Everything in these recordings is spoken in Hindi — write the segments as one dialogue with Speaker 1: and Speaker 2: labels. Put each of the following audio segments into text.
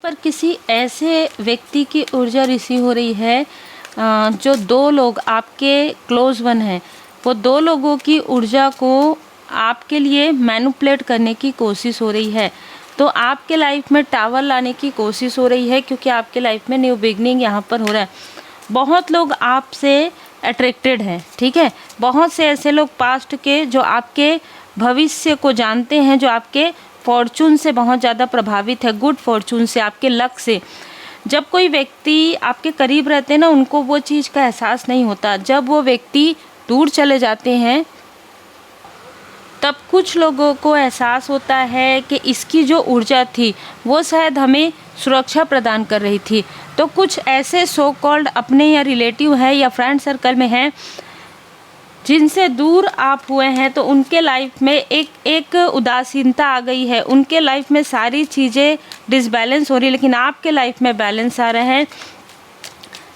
Speaker 1: पर किसी ऐसे व्यक्ति की ऊर्जा रिसीव हो रही है जो दो लोग आपके क्लोज वन हैं, वो दो लोगों की ऊर्जा को आपके लिए मैनिपुलेट करने की कोशिश हो रही है। तो आपके लाइफ में टावर लाने की कोशिश हो रही है, क्योंकि आपके लाइफ में न्यू बिगनिंग यहाँ पर हो रहा है। बहुत लोग आपसे अट्रैक्टेड हैं, ठीक है। बहुत से ऐसे लोग पास्ट के जो आपके भविष्य को जानते हैं, जो आपके फॉर्चून से बहुत ज़्यादा प्रभावित है, गुड फॉर्चून से, आपके लक से। जब कोई व्यक्ति आपके करीब रहते हैं ना, उनको वो चीज़ का एहसास नहीं होता। जब वो व्यक्ति दूर चले जाते हैं तब कुछ लोगों को एहसास होता है कि इसकी जो ऊर्जा थी वो शायद हमें सुरक्षा प्रदान कर रही थी। तो कुछ ऐसे सो कॉल्ड अपने या रिलेटिव हैं या फ्रेंड सर्कल में हैं जिनसे दूर आप हुए हैं, तो उनके लाइफ में एक उदासीनता आ गई है। उनके लाइफ में सारी चीज़ें डिसबैलेंस हो रही है, लेकिन आपके लाइफ में बैलेंस आ रहा है।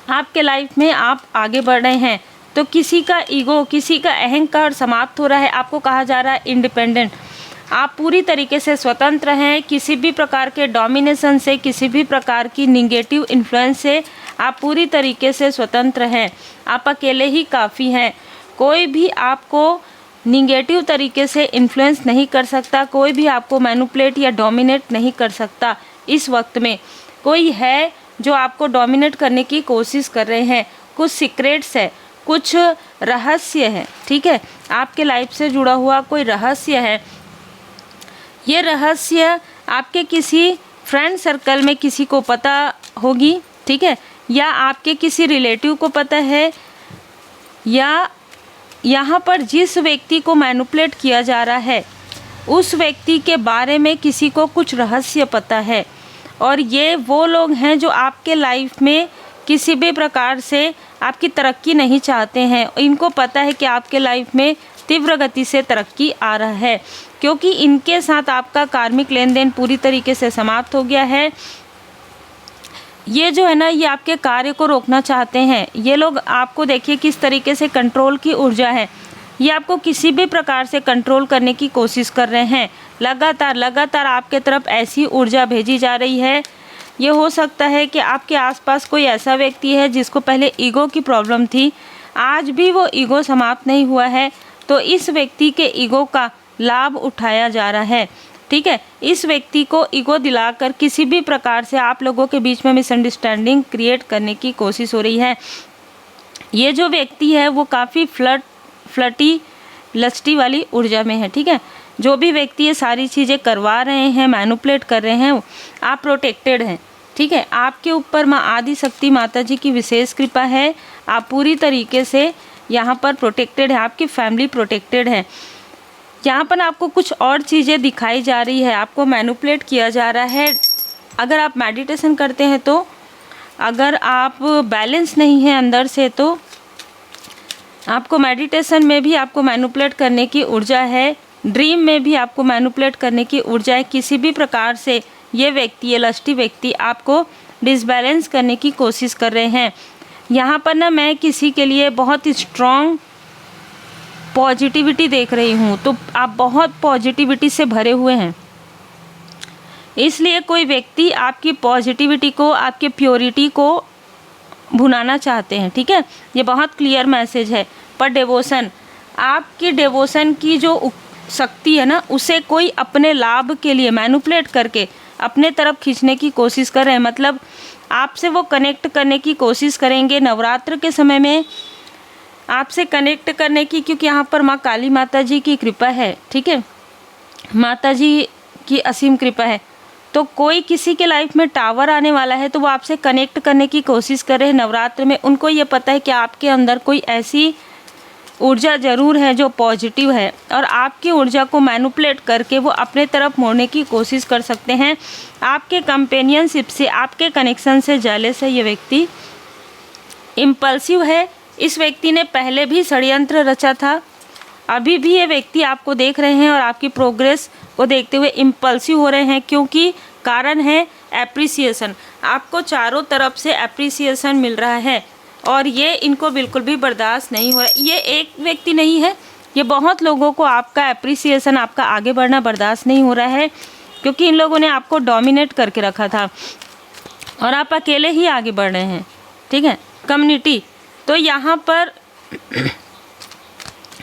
Speaker 1: आपके लाइफ में आप आगे बढ़ रहे हैं। तो किसी का ईगो, किसी का अहंकार समाप्त हो रहा है। आपको कहा जा रहा है इंडिपेंडेंट। आप पूरी तरीके से स्वतंत्र हैं, किसी भी प्रकार के डोमिनेशन से, किसी भी प्रकार की निगेटिव इन्फ्लुएंस से आप पूरी तरीके से स्वतंत्र हैं। आप अकेले ही काफ़ी हैं। कोई भी आपको निगेटिव तरीके से इन्फ्लुएंस नहीं कर सकता, कोई भी आपको मैनिपुलेट या डोमिनेट नहीं कर सकता। इस वक्त में कोई है जो आपको डोमिनेट करने की कोशिश कर रहे हैं। कुछ सीक्रेट्स है, कुछ रहस्य है, ठीक है। आपके लाइफ से जुड़ा हुआ कोई रहस्य है। ये रहस्य आपके किसी फ्रेंड सर्कल में किसी को पता होगी, ठीक है, या आपके किसी रिलेटिव को पता है, या यहाँ पर जिस व्यक्ति को मैनिपुलेट किया जा रहा है उस व्यक्ति के बारे में किसी को कुछ रहस्य पता है। और ये वो लोग हैं जो आपके लाइफ में किसी भी प्रकार से आपकी तरक्की नहीं चाहते हैं। इनको पता है कि आपके लाइफ में तीव्र गति से तरक्की आ रहा है, क्योंकि इनके साथ आपका कार्मिक लेन देन पूरी तरीके से समाप्त हो गया है। ये जो है ना, ये आपके कार्य को रोकना चाहते हैं। ये लोग आपको देखिए किस तरीके से कंट्रोल की ऊर्जा है। ये आपको किसी भी प्रकार से कंट्रोल करने की कोशिश कर रहे हैं। लगातार आपके तरफ ऐसी ऊर्जा भेजी जा रही है। ये हो सकता है कि आपके आसपास कोई ऐसा व्यक्ति है जिसको पहले ईगो की प्रॉब्लम थी, आज भी वो ईगो समाप्त नहीं हुआ है। तो इस व्यक्ति के ईगो का लाभ उठाया जा रहा है, ठीक है। इस व्यक्ति को ईगो दिलाकर किसी भी प्रकार से आप लोगों के बीच में मिसअंडरस्टैंडिंग क्रिएट करने की कोशिश हो रही है। ये जो व्यक्ति है वो काफ़ी फ्लर्टी लस्टी वाली ऊर्जा में है, ठीक है। जो भी व्यक्ति ये सारी चीज़ें करवा रहे हैं, मैनिपुलेट कर रहे हैं, आप प्रोटेक्टेड हैं, ठीक है। आपके ऊपर माँ आदि शक्ति माता जी की विशेष कृपा है। आप पूरी तरीके से यहाँ पर प्रोटेक्टेड है, आपकी फैमिली प्रोटेक्टेड है। यहाँ पर आपको कुछ और चीज़ें दिखाई जा रही है, आपको मैनिपुलेट किया जा रहा है। अगर आप मेडिटेशन करते हैं तो, अगर आप बैलेंस नहीं है अंदर से, तो आपको मेडिटेशन में भी आपको मैनिपुलेट करने की ऊर्जा है। ड्रीम में भी आपको मैनिपुलेट करने की ऊर्जा है। किसी भी प्रकार से ये व्यक्ति, ये लस्टी व्यक्ति आपको डिसबैलेंस करने की कोशिश कर रहे हैं। यहाँ पर ना मैं किसी के लिए बहुत स्ट्रॉन्ग पॉजिटिविटी देख रही हूँ, तो आप बहुत पॉजिटिविटी से भरे हुए हैं। इसलिए कोई व्यक्ति आपकी पॉजिटिविटी को, आपके प्योरिटी को भुनाना चाहते हैं, ठीक है। ये बहुत क्लियर मैसेज है। पर डिवोशन, आपकी डिवोशन की जो शक्ति है ना, उसे कोई अपने लाभ के लिए मैनिपुलेट करके अपने तरफ खींचने की कोशिश कर रहे हैं। मतलब आपसे वो कनेक्ट करने की कोशिश करेंगे नवरात्र के समय में, आपसे कनेक्ट करने की, क्योंकि यहाँ पर माँ काली माता जी की कृपा है, ठीक है। माता जी की असीम कृपा है। तो कोई किसी के लाइफ में टावर आने वाला है, तो वो आपसे कनेक्ट करने की कोशिश कर रहे हैं नवरात्र में। उनको ये पता है कि आपके अंदर कोई ऐसी ऊर्जा ज़रूर है जो पॉजिटिव है, और आपकी ऊर्जा को मैनिपुलेट करके वो अपने तरफ मोड़ने की कोशिश कर सकते हैं। आपके कंपेनियनशिप से, आपके कनेक्शन से जेलस है ये व्यक्ति। इम्पल्सिव है। इस व्यक्ति ने पहले भी षड्यंत्र रचा था। अभी भी ये व्यक्ति आपको देख रहे हैं और आपकी प्रोग्रेस को देखते हुए इम्पल्सिव हो रहे हैं, क्योंकि कारण है एप्रिसिएशन। आपको चारों तरफ से एप्रिसिएशन मिल रहा है और ये इनको बिल्कुल भी बर्दाश्त नहीं हो रहा। ये एक व्यक्ति नहीं है, ये बहुत लोगों को आपका एप्रिसिएशन, आपका आगे बढ़ना बर्दाश्त नहीं हो रहा है, क्योंकि इन लोगों ने आपको डोमिनेट करके रखा था। और आप अकेले ही आगे बढ़ रहे हैं, ठीक है। कम्युनिटी, तो यहाँ पर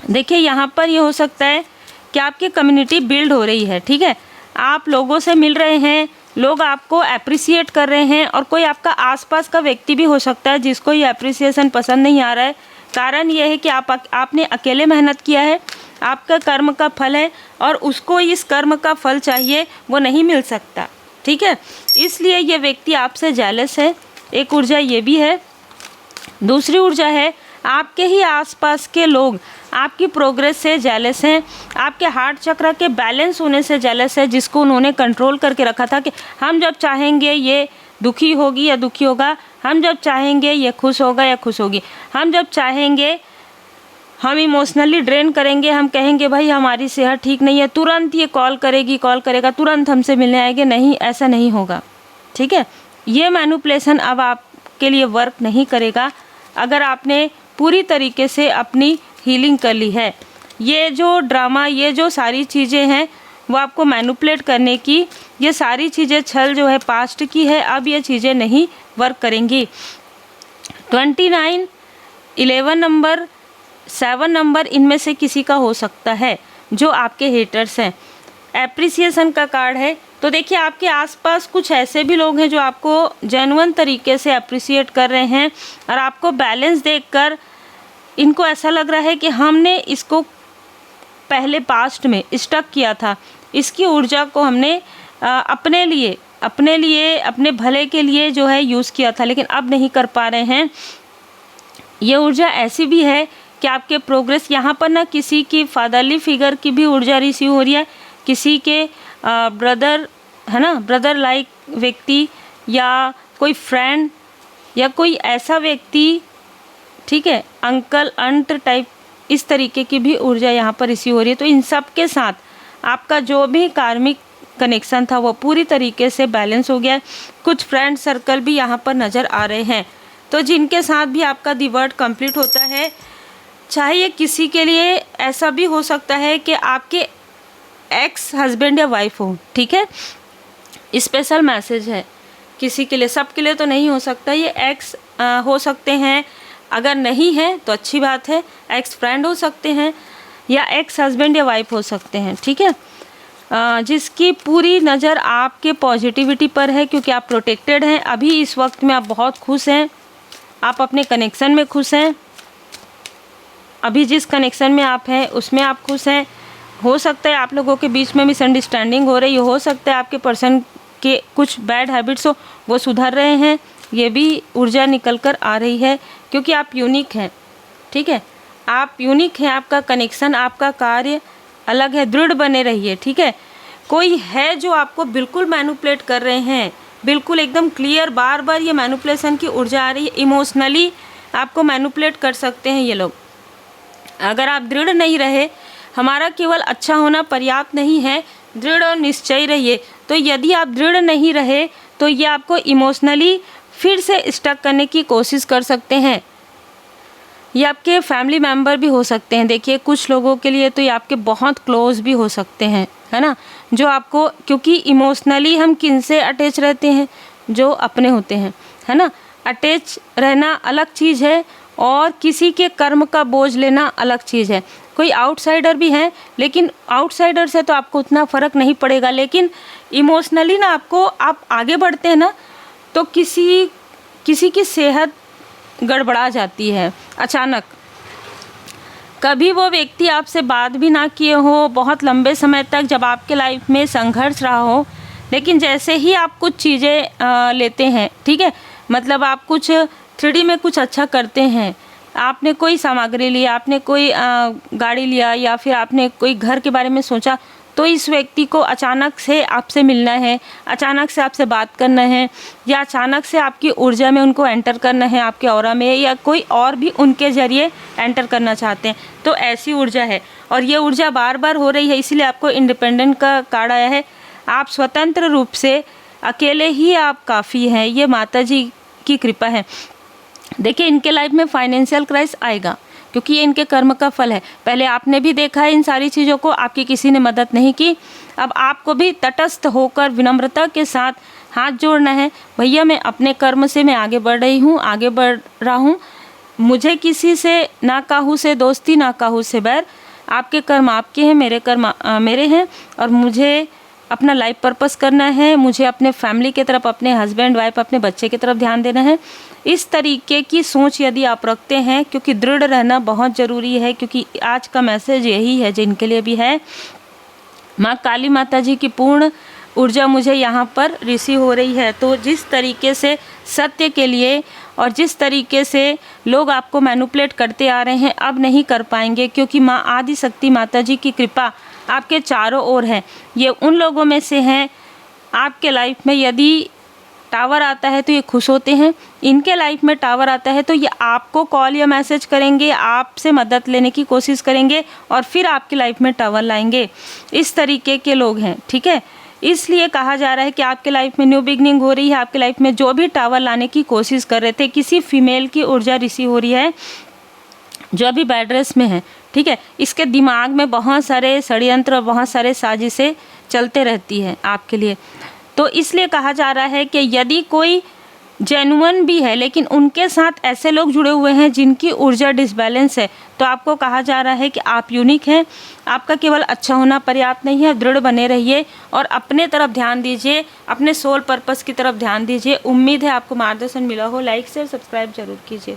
Speaker 1: देखिए, यहाँ पर ये हो सकता है कि आपकी कम्युनिटी बिल्ड हो रही है, ठीक है। आप लोगों से मिल रहे हैं, लोग आपको अप्रिसिएट कर रहे हैं, और कोई आपका आसपास का व्यक्ति भी हो सकता है जिसको ये अप्रिसिएशन पसंद नहीं आ रहा है। कारण ये है कि आपने अकेले मेहनत किया है, आपका कर्म का फल है, और उसको इस कर्म का फल चाहिए, वो नहीं मिल सकता, ठीक है। इसलिए ये व्यक्ति आपसे जेलस है, एक ऊर्जा ये भी है। दूसरी ऊर्जा है आपके ही आसपास के लोग आपकी प्रोग्रेस से जेलस हैं, आपके हार्ट चक्र के बैलेंस होने से जेलस है, जिसको उन्होंने कंट्रोल करके रखा था कि हम जब चाहेंगे ये दुखी होगी या दुखी होगा, हम जब चाहेंगे ये खुश होगा या खुश होगी, हम जब चाहेंगे हम इमोशनली ड्रेन करेंगे, हम कहेंगे भाई हमारी सेहत ठीक नहीं है, तुरंत ये कॉल करेगा, तुरंत हमसे मिलने आएंगे। नहीं, ऐसा नहीं होगा, ठीक है। ये मैनिपुलेशन अब आपके लिए वर्क नहीं करेगा अगर आपने पूरी तरीके से अपनी हीलिंग कर ली है। ये जो ड्रामा, ये जो सारी चीज़ें हैं वो आपको मैनिपुलेट करने की, ये सारी चीज़ें छल जो है पास्ट की है, अब ये चीज़ें नहीं वर्क करेंगी। 29, 11 नंबर, 7 नंबर, इनमें से किसी का हो सकता है जो आपके हेटर्स हैं। एप्रिसिएशन का कार्ड है, तो देखिए आपके आसपास कुछ ऐसे भी लोग हैं जो आपको जेन्युइन तरीके से अप्रिसिएट कर रहे हैं, और आपको बैलेंस देखकर इनको ऐसा लग रहा है कि हमने इसको पहले पास्ट में स्टक किया था, इसकी ऊर्जा को हमने अपने लिए अपने भले के लिए जो है यूज़ किया था, लेकिन अब नहीं कर पा रहे हैं। ये ऊर्जा ऐसी भी है कि आपके प्रोग्रेस, यहाँ पर ना किसी की फादरली फिगर की भी ऊर्जा रिसीव हो रही है, किसी के ब्रदर, है ना, ब्रदर लाइक व्यक्ति, या कोई फ्रेंड, या कोई ऐसा व्यक्ति, ठीक है, अंकल, अंट टाइप, इस तरीके की भी ऊर्जा यहाँ पर रिसीव हो रही है। तो इन सब के साथ आपका जो भी कार्मिक कनेक्शन था वो पूरी तरीके से बैलेंस हो गया है। कुछ फ्रेंड सर्कल भी यहाँ पर नज़र आ रहे हैं, तो जिनके साथ भी आपका डिवर्ट कंप्लीट होता है। चाहे ये किसी के लिए ऐसा भी हो सकता है कि आपके एक्स हस्बैंड या वाइफ हो, ठीक है। स्पेशल मैसेज है किसी के लिए, सबके लिए तो नहीं हो सकता। ये एक्स हो सकते हैं, अगर नहीं है तो अच्छी बात है, एक्स फ्रेंड हो सकते हैं, या एक्स हस्बैंड या वाइफ हो सकते हैं, ठीक है। जिसकी पूरी नज़र आपके पॉजिटिविटी पर है, क्योंकि आप प्रोटेक्टेड हैं। अभी इस वक्त में आप बहुत खुश हैं, आप अपने कनेक्शन में खुश हैं, अभी जिस कनेक्शन में आप हैं उसमें आप खुश हैं। हो सकता है आप लोगों के बीच में मिसअंडरस्टैंडिंग हो रही हो सकता है आपके पर्सन के कुछ बैड हैबिट्स हो, वो सुधर रहे हैं, ये भी ऊर्जा निकल कर आ रही है, क्योंकि आप यूनिक हैं, ठीक है। आप यूनिक हैं, आपका कनेक्शन, आपका कार्य अलग है, दृढ़ बने रहिए, ठीक है। कोई है जो आपको बिल्कुल मैनिपुलेट कर रहे हैं, बिल्कुल एकदम क्लियर, बार बार ये मैनिपुलेशन की ऊर्जा आ रही है, इमोशनली आपको मैनिपुलेट कर सकते हैं ये लोग। अगर आप दृढ़ नहीं रहे, हमारा केवल अच्छा होना पर्याप्त नहीं है, दृढ़ और निश्चय रहिए। तो यदि आप दृढ़ नहीं रहे तो ये आपको इमोशनली फिर से स्टक करने की कोशिश कर सकते हैं। ये आपके फैमिली मेम्बर भी हो सकते हैं। देखिए कुछ लोगों के लिए तो ये आपके बहुत क्लोज भी हो सकते हैं, है ना, जो आपको, क्योंकि इमोशनली हम किन से अटैच रहते हैं, जो अपने होते हैं, है ना। अटैच रहना अलग चीज़ है और किसी के कर्म का बोझ लेना अलग चीज़ है। कोई आउटसाइडर भी हैं, लेकिन आउटसाइडर से तो आपको उतना फ़र्क नहीं पड़ेगा, लेकिन इमोशनली ना आपको, आप आगे बढ़ते हैं ना, तो किसी की सेहत गड़बड़ा जाती है अचानक। कभी वो व्यक्ति आपसे बात भी ना किए हो बहुत लंबे समय तक, जब आपके लाइफ में संघर्ष रहा हो, लेकिन जैसे ही आप कुछ चीज़ें लेते हैं, ठीक है, मतलब आप कुछ 3D में कुछ अच्छा करते हैं, आपने कोई सामग्री लिया, आपने कोई गाड़ी लिया, या फिर आपने कोई घर के बारे में सोचा, तो इस व्यक्ति को अचानक से आपसे मिलना है, अचानक से आपसे बात करना है, या अचानक से आपकी ऊर्जा में उनको एंटर करना है, आपके ऑरा में, या कोई और भी उनके ज़रिए एंटर करना चाहते हैं। तो ऐसी ऊर्जा है, और ये ऊर्जा बार बार हो रही है, इसीलिए आपको इंडिपेंडेंट का कार्ड आया है। आप स्वतंत्र रूप से अकेले ही आप काफ़ी हैं, ये माता जी की कृपा है। देखिए इनके लाइफ में फाइनेंशियल क्राइसिस आएगा, क्योंकि ये इनके कर्म का फल है। पहले आपने भी देखा है इन सारी चीज़ों को, आपकी किसी ने मदद नहीं की, अब आपको भी तटस्थ होकर विनम्रता के साथ हाथ जोड़ना है, भैया मैं अपने कर्म से मैं आगे बढ़ रही हूँ, आगे बढ़ रहा हूँ, मुझे किसी से ना काहू से दोस्ती ना काहू से बैर, आपके कर्म आपके हैं, मेरे कर्म मेरे हैं, और मुझे अपना लाइफ पर्पस करना है, मुझे अपने फैमिली की तरफ, अपने हस्बैंड वाइफ, अपने बच्चे की तरफ ध्यान देना है। इस तरीके की सोच यदि आप रखते हैं, क्योंकि दृढ़ रहना बहुत ज़रूरी है, क्योंकि आज का मैसेज यही है जिनके लिए भी है। माँ काली माता जी की पूर्ण ऊर्जा मुझे यहाँ पर रिसीव हो रही है। तो जिस तरीके से सत्य के लिए और जिस तरीके से लोग आपको मैनिपुलेट करते आ रहे हैं, अब नहीं कर पाएंगे, क्योंकि माँ आदि शक्ति माता जी की कृपा आपके चारों ओर है। ये उन लोगों में से हैं, आपके लाइफ में यदि टावर आता है तो ये खुश होते हैं, इनके लाइफ में टावर आता है तो ये आपको कॉल या मैसेज करेंगे, आपसे मदद लेने की कोशिश करेंगे और फिर आपकी लाइफ में टावर लाएंगे। इस तरीके के लोग हैं, ठीक है। इसलिए कहा जा रहा है कि आपके लाइफ में न्यू बिगनिंग हो रही है। आपके लाइफ में जो भी टावर लाने की कोशिश कर रहे थे, किसी फीमेल की ऊर्जा रिसीव हो रही है जो अभी बेड रेस्ट में है, ठीक है। इसके दिमाग में बहुत सारे षड्यंत्र, बहुत सारे साजिशें चलते रहती है आपके लिए। तो इसलिए कहा जा रहा है कि यदि कोई जेन्युइन भी है लेकिन उनके साथ ऐसे लोग जुड़े हुए हैं जिनकी ऊर्जा डिसबैलेंस है, तो आपको कहा जा रहा है कि आप यूनिक हैं, आपका केवल अच्छा होना पर्याप्त नहीं है। दृढ़ बने रहिए और अपने तरफ ध्यान दीजिए, अपने सोल पर्पस की तरफ ध्यान दीजिए। उम्मीद है आपको मार्गदर्शन मिला हो। लाइक शेयर सब्सक्राइब जरूर कीजिए।